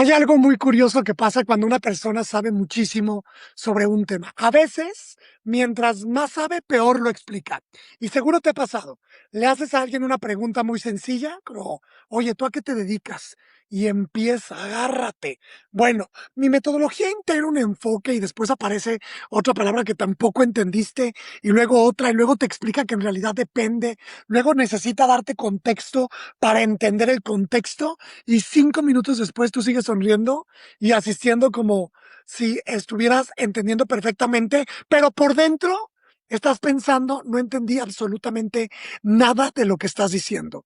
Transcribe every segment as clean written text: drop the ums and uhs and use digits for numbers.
Hay algo muy curioso que pasa cuando una persona sabe muchísimo sobre un tema. A veces, mientras más sabe, peor lo explica. Y seguro te ha pasado. Le haces a alguien una pregunta muy sencilla, como, oye, ¿tú a qué te dedicas? Y empieza, agárrate. Bueno, mi metodología integra un enfoque y después aparece otra palabra que tampoco entendiste y luego otra y luego te explica que en realidad depende. Luego necesita darte contexto para entender el contexto y 5 minutos después tú sigues sonriendo y asistiendo como si estuvieras entendiendo perfectamente, pero por dentro estás pensando, no entendí absolutamente nada de lo que estás diciendo.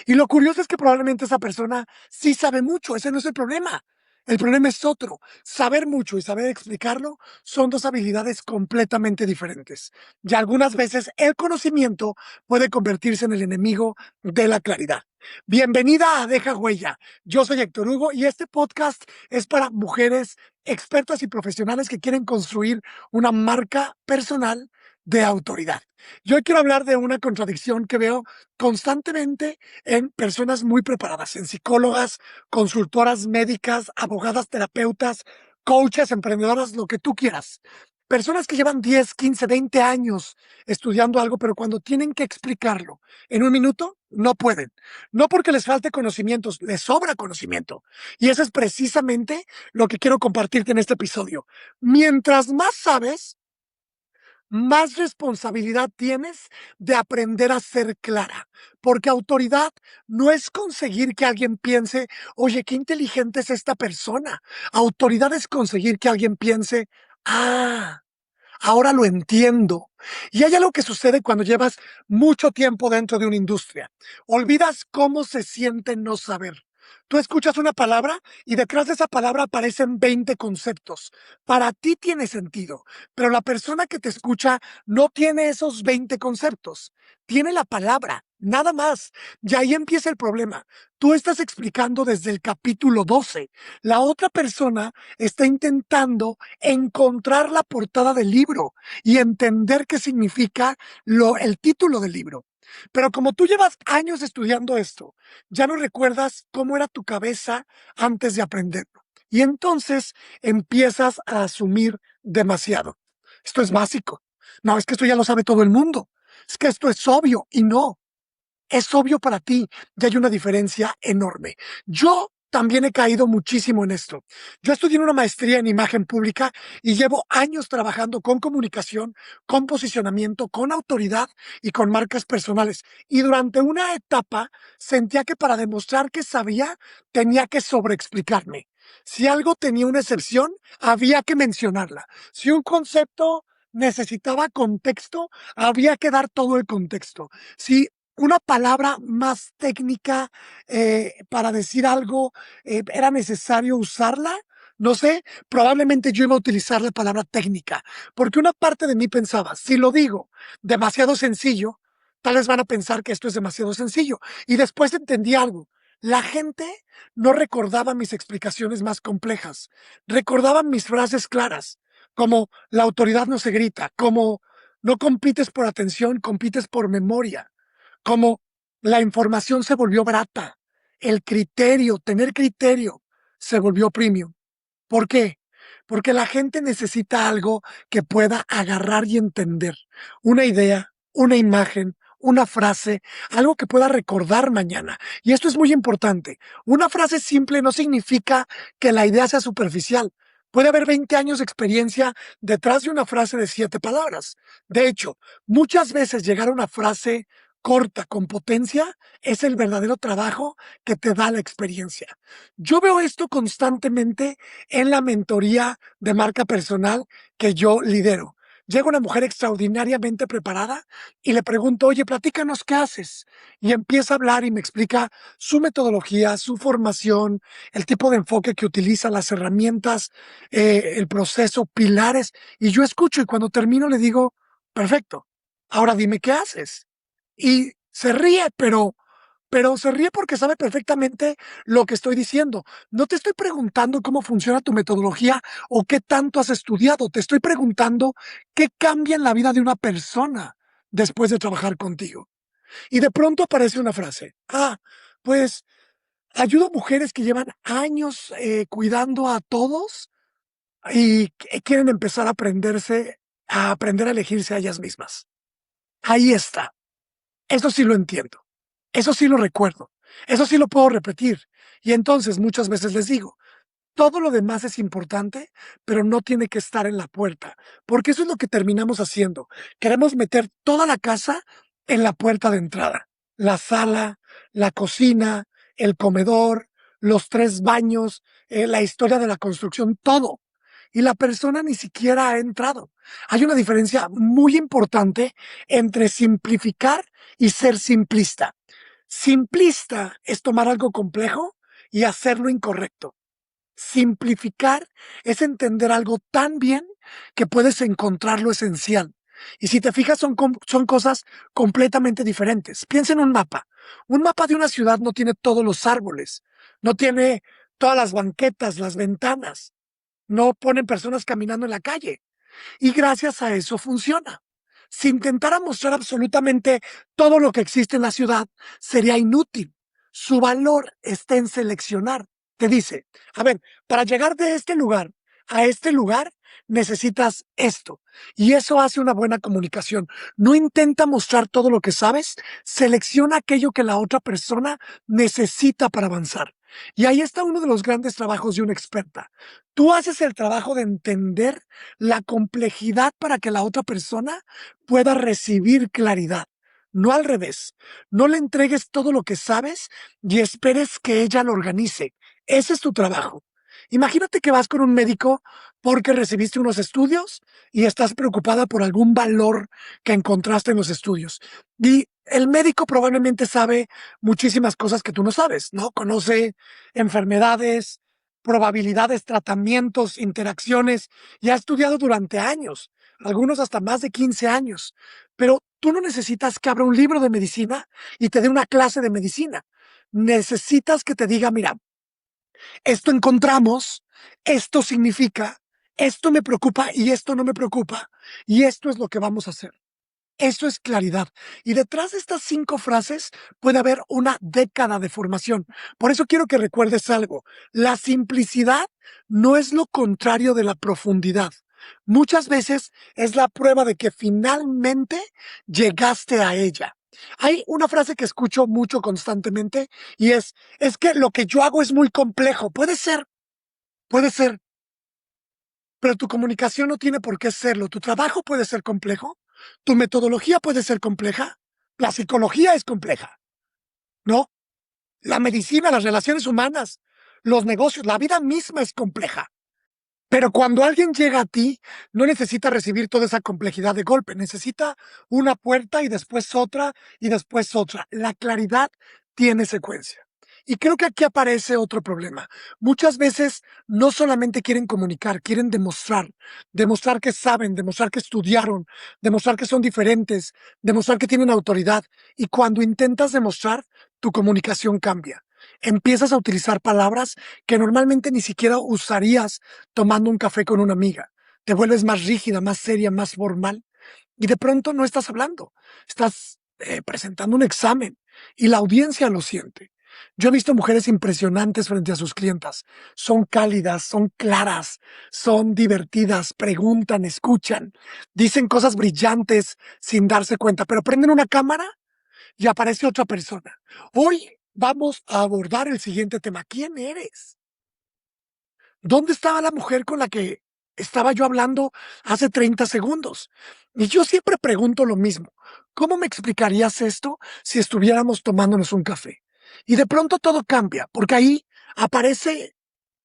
Y lo curioso es que probablemente esa persona sí sabe mucho, ese no es el problema. El problema es otro. Saber mucho y saber explicarlo son dos habilidades completamente diferentes. Y algunas veces el conocimiento puede convertirse en el enemigo de la claridad. Bienvenida a Deja Huella. Yo soy Héctor Hugo y este podcast es para mujeres expertas y profesionales que quieren construir una marca personal de autoridad. Yo hoy quiero hablar de una contradicción que veo constantemente en personas muy preparadas, en psicólogas, consultoras médicas, abogadas, terapeutas, coaches, emprendedoras, lo que tú quieras. Personas que llevan 10, 15, 20 años estudiando algo, pero cuando tienen que explicarlo en un minuto, no pueden. No porque les falte conocimientos, les sobra conocimiento. Y eso es precisamente lo que quiero compartirte en este episodio. Mientras más sabes, más responsabilidad tienes de aprender a ser clara, porque autoridad no es conseguir que alguien piense, oye, qué inteligente es esta persona. Autoridad es conseguir que alguien piense, ah, ahora lo entiendo. Y hay algo que sucede cuando llevas mucho tiempo dentro de una industria. Olvidas cómo se siente no saber. Tú escuchas una palabra y detrás de esa palabra aparecen 20 conceptos. Para ti tiene sentido, pero la persona que te escucha no tiene esos 20 conceptos. Tiene la palabra, nada más. Y ahí empieza el problema. Tú estás explicando desde el capítulo 12. La otra persona está intentando encontrar la portada del libro y entender qué significa el título del libro. Pero como tú llevas años estudiando esto, ya no recuerdas cómo era tu cabeza antes de aprenderlo. Y entonces empiezas a asumir demasiado. Esto es básico. No, es que esto ya lo sabe todo el mundo. Es que esto es obvio y no. Es obvio para ti y hay una diferencia enorme. Yo también he caído muchísimo en esto. Yo estudié una maestría en imagen pública y llevo años trabajando con comunicación, con posicionamiento, con autoridad y con marcas personales. Y durante una etapa sentía que para demostrar que sabía, tenía que sobreexplicarme. Si algo tenía una excepción, había que mencionarla. Si un concepto necesitaba contexto, había que dar todo el contexto. Si una palabra más técnica para decir algo, era necesario usarla. No sé, probablemente yo iba a utilizar la palabra técnica, porque una parte de mí pensaba, si lo digo demasiado sencillo, tal vez van a pensar que esto es demasiado sencillo. Y después entendí algo. La gente no recordaba mis explicaciones más complejas, recordaban mis frases claras, como la autoridad no se grita, como no compites por atención, compites por memoria, como la información se volvió barata, el criterio, tener criterio, se volvió premium. ¿Por qué? Porque la gente necesita algo que pueda agarrar y entender. Una idea, una imagen, una frase, algo que pueda recordar mañana. Y esto es muy importante. Una frase simple no significa que la idea sea superficial. Puede haber 20 años de experiencia detrás de una frase de 7 palabras. De hecho, muchas veces llegar a una frase corta con potencia es el verdadero trabajo que te da la experiencia. Yo veo esto constantemente en la mentoría de marca personal que yo lidero. Llega una mujer extraordinariamente preparada y le pregunto, oye, platícanos qué haces. Y empieza a hablar y me explica su metodología, su formación, el tipo de enfoque que utiliza, las herramientas, el proceso, pilares. Y yo escucho y cuando termino le digo, perfecto, ahora dime qué haces. Y se ríe, pero se ríe porque sabe perfectamente lo que estoy diciendo. No te estoy preguntando cómo funciona tu metodología o qué tanto has estudiado. Te estoy preguntando qué cambia en la vida de una persona después de trabajar contigo. Y de pronto aparece una frase. Pues Ayudo a mujeres que llevan años, cuidando a todos y quieren empezar a aprender a elegirse a ellas mismas. Ahí está. Eso sí lo entiendo. Eso sí lo recuerdo. Eso sí lo puedo repetir. Y entonces muchas veces les digo, todo lo demás es importante, pero no tiene que estar en la puerta, porque eso es lo que terminamos haciendo. Queremos meter toda la casa en la puerta de entrada. La sala, la cocina, el comedor, los 3 baños, la historia de la construcción, todo. Y la persona ni siquiera ha entrado. Hay una diferencia muy importante entre simplificar y ser simplista. Simplista es tomar algo complejo y hacerlo incorrecto. Simplificar es entender algo tan bien que puedes encontrar lo esencial. Y si te fijas, son cosas completamente diferentes. Piensa en un mapa. Un mapa de una ciudad no tiene todos los árboles, no tiene todas las banquetas, las ventanas, no ponen personas caminando en la calle. Y gracias a eso funciona. Si intentara mostrar absolutamente todo lo que existe en la ciudad, sería inútil. Su valor está en seleccionar. Te dice, a ver, para llegar de este lugar a este lugar, necesitas esto. Y eso hace una buena comunicación. No intenta mostrar todo lo que sabes, selecciona aquello que la otra persona necesita para avanzar. Y ahí está uno de los grandes trabajos de una experta. Tú haces el trabajo de entender la complejidad para que la otra persona pueda recibir claridad. No al revés. No le entregues todo lo que sabes y esperes que ella lo organice. Ese es tu trabajo. Imagínate que vas con un médico porque recibiste unos estudios y estás preocupada por algún valor que encontraste en los estudios. Y el médico probablemente sabe muchísimas cosas que tú no sabes, ¿no? Conoce enfermedades, probabilidades, tratamientos, interacciones, y ha estudiado durante años, algunos hasta más de 15 años. Pero tú no necesitas que abra un libro de medicina y te dé una clase de medicina. Necesitas que te diga, mira, esto encontramos, esto significa, esto me preocupa y esto no me preocupa, y esto es lo que vamos a hacer. Eso es claridad. Y detrás de estas 5 frases puede haber una década de formación. Por eso quiero que recuerdes algo. La simplicidad no es lo contrario de la profundidad. Muchas veces es la prueba de que finalmente llegaste a ella. Hay una frase que escucho mucho constantemente y es que lo que yo hago es muy complejo. Puede ser, pero tu comunicación no tiene por qué serlo. Tu trabajo puede ser complejo, tu metodología puede ser compleja, la psicología es compleja, ¿no? La medicina, las relaciones humanas, los negocios, la vida misma es compleja. Pero cuando alguien llega a ti, no necesita recibir toda esa complejidad de golpe, necesita una puerta y después otra y después otra. La claridad tiene secuencia. Y creo que aquí aparece otro problema. Muchas veces no solamente quieren comunicar, quieren demostrar que saben, demostrar que estudiaron, demostrar que son diferentes, demostrar que tienen autoridad. Y cuando intentas demostrar, tu comunicación cambia. Empiezas a utilizar palabras que normalmente ni siquiera usarías tomando un café con una amiga. Te vuelves más rígida, más seria, más formal y de pronto no estás hablando, estás presentando un examen y la audiencia lo siente. Yo he visto mujeres impresionantes frente a sus clientas. Son cálidas, son claras, son divertidas, preguntan, escuchan, dicen cosas brillantes sin darse cuenta, pero prenden una cámara y aparece otra persona. Hoy vamos a abordar el siguiente tema. ¿Quién eres? ¿Dónde estaba la mujer con la que estaba yo hablando hace 30 segundos? Y yo siempre pregunto lo mismo. ¿Cómo me explicarías esto si estuviéramos tomándonos un café? Y de pronto todo cambia, porque ahí aparece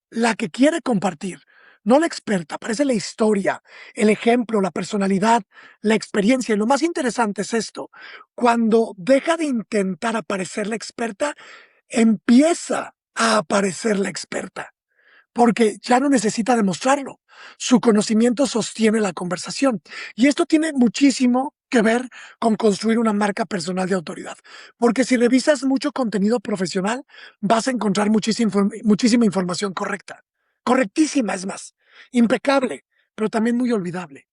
la que quiere compartir, no la experta, aparece la historia, el ejemplo, la personalidad, la experiencia. Y lo más interesante es esto, cuando deja de intentar aparecer la experta, empieza a aparecer la experta porque ya no necesita demostrarlo. Su conocimiento sostiene la conversación. Y esto tiene muchísimo que ver con construir una marca personal de autoridad. Porque si revisas mucho contenido profesional, vas a encontrar muchísima información correcta. Correctísima, es más. Impecable, pero también muy olvidable.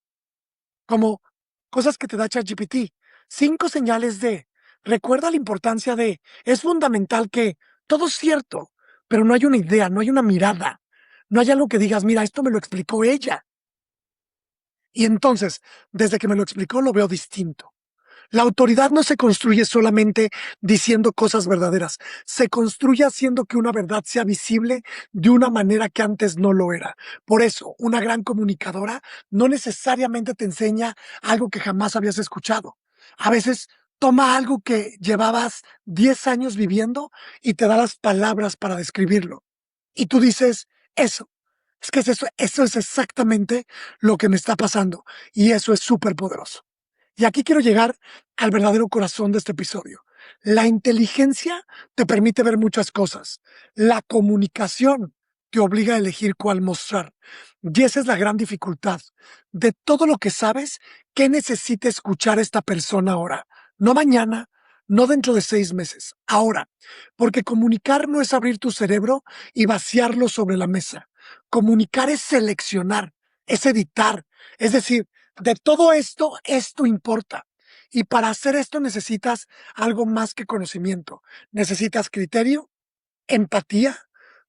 Como cosas que te da ChatGPT. 5 señales de, recuerda la importancia de, es fundamental que, Todo es cierto, pero no hay una idea, no hay una mirada, no hay algo que digas, mira, esto me lo explicó ella. Y entonces, desde que me lo explicó, lo veo distinto. La autoridad no se construye solamente diciendo cosas verdaderas, se construye haciendo que una verdad sea visible de una manera que antes no lo era. Por eso, una gran comunicadora no necesariamente te enseña algo que jamás habías escuchado. A veces toma algo que llevabas 10 años viviendo y te da las palabras para describirlo. Y tú dices, eso, es que eso es exactamente lo que me está pasando. Y eso es súper poderoso. Y aquí quiero llegar al verdadero corazón de este episodio. La inteligencia te permite ver muchas cosas. La comunicación te obliga a elegir cuál mostrar. Y esa es la gran dificultad. De todo lo que sabes, ¿qué necesita escuchar esta persona ahora? No mañana, no dentro de 6 meses, ahora. Porque comunicar no es abrir tu cerebro y vaciarlo sobre la mesa. Comunicar es seleccionar, es editar. Es decir, de todo esto, esto importa. Y para hacer esto necesitas algo más que conocimiento. Necesitas criterio, empatía,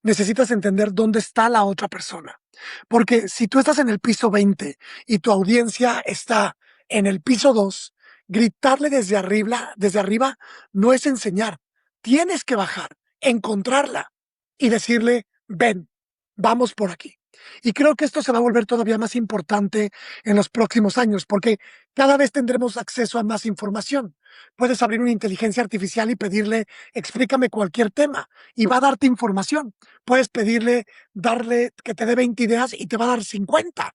necesitas entender dónde está la otra persona. Porque si tú estás en el piso 20 y tu audiencia está en el piso 2, gritarle desde arriba no es enseñar. Tienes que bajar, encontrarla y decirle, ven, vamos por aquí. Y creo que esto se va a volver todavía más importante en los próximos años, porque cada vez tendremos acceso a más información. Puedes abrir una inteligencia artificial y pedirle, explícame cualquier tema, y va a darte información. Puedes pedirle, darle que te dé 20 ideas y te va a dar 50.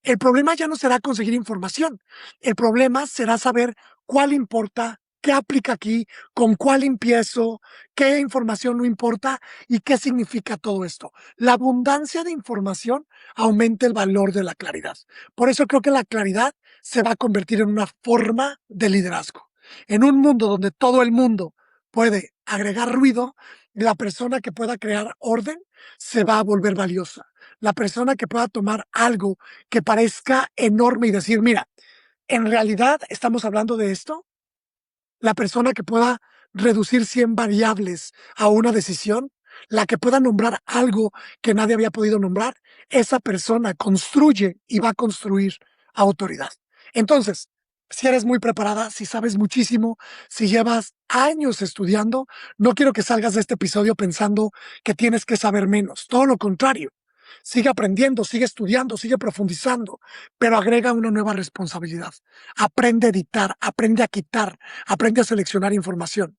El problema ya no será conseguir información. El problema será saber cuál importa, qué aplica aquí, con cuál empiezo, qué información no importa y qué significa todo esto. La abundancia de información aumenta el valor de la claridad. Por eso creo que la claridad se va a convertir en una forma de liderazgo. En un mundo donde todo el mundo puede agregar ruido, la persona que pueda crear orden se va a volver valiosa. La persona que pueda tomar algo que parezca enorme y decir, mira, en realidad estamos hablando de esto, la persona que pueda reducir 100 variables a una decisión, la que pueda nombrar algo que nadie había podido nombrar, esa persona construye y va a construir autoridad. Entonces, si eres muy preparada, si sabes muchísimo, si llevas años estudiando, no quiero que salgas de este episodio pensando que tienes que saber menos. Todo lo contrario. Sigue aprendiendo, sigue estudiando, sigue profundizando, pero agrega una nueva responsabilidad. Aprende a editar, aprende a quitar, aprende a seleccionar información.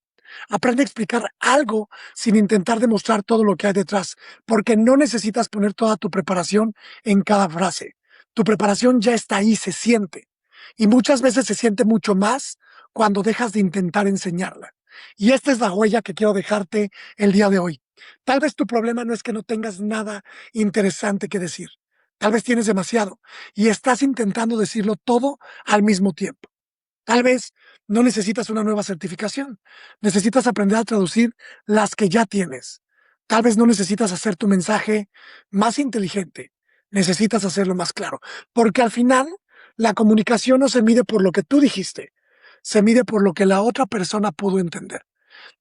Aprende a explicar algo sin intentar demostrar todo lo que hay detrás, porque no necesitas poner toda tu preparación en cada frase. Tu preparación ya está ahí, se siente. Y muchas veces se siente mucho más cuando dejas de intentar enseñarla. Y esta es la huella que quiero dejarte el día de hoy. Tal vez tu problema no es que no tengas nada interesante que decir. Tal vez tienes demasiado y estás intentando decirlo todo al mismo tiempo. Tal vez no necesitas una nueva certificación. Necesitas aprender a traducir las que ya tienes. Tal vez no necesitas hacer tu mensaje más inteligente. Necesitas hacerlo más claro. Porque al final, la comunicación no se mide por lo que tú dijiste. Se mide por lo que la otra persona pudo entender.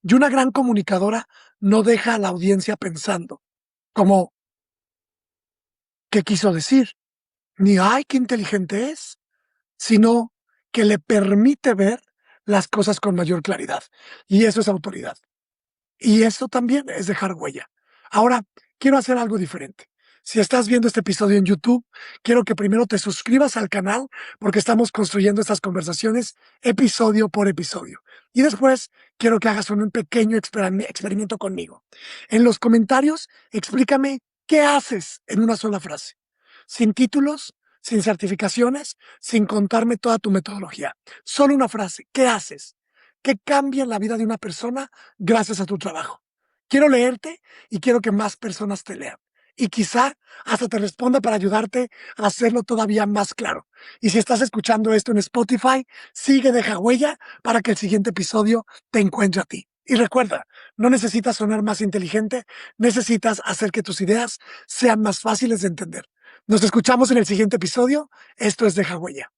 Y una gran comunicadora no deja a la audiencia pensando, como, ¿qué quiso decir? Ni, ay, qué inteligente es, sino que le permite ver las cosas con mayor claridad. Y eso es autoridad. Y eso también es dejar huella. Ahora, quiero hacer algo diferente. Si estás viendo este episodio en YouTube, quiero que primero te suscribas al canal porque estamos construyendo estas conversaciones episodio por episodio. Y después quiero que hagas un pequeño experimento conmigo. En los comentarios, explícame qué haces en una sola frase. Sin títulos, sin certificaciones, sin contarme toda tu metodología. Solo una frase. ¿Qué haces? ¿Qué cambia en la vida de una persona gracias a tu trabajo? Quiero leerte y quiero que más personas te lean. Y quizá hasta te responda para ayudarte a hacerlo todavía más claro. Y si estás escuchando esto en Spotify, sigue Deja Huella para que el siguiente episodio te encuentre a ti. Y recuerda, no necesitas sonar más inteligente, necesitas hacer que tus ideas sean más fáciles de entender. Nos escuchamos en el siguiente episodio. Esto es Deja Huella.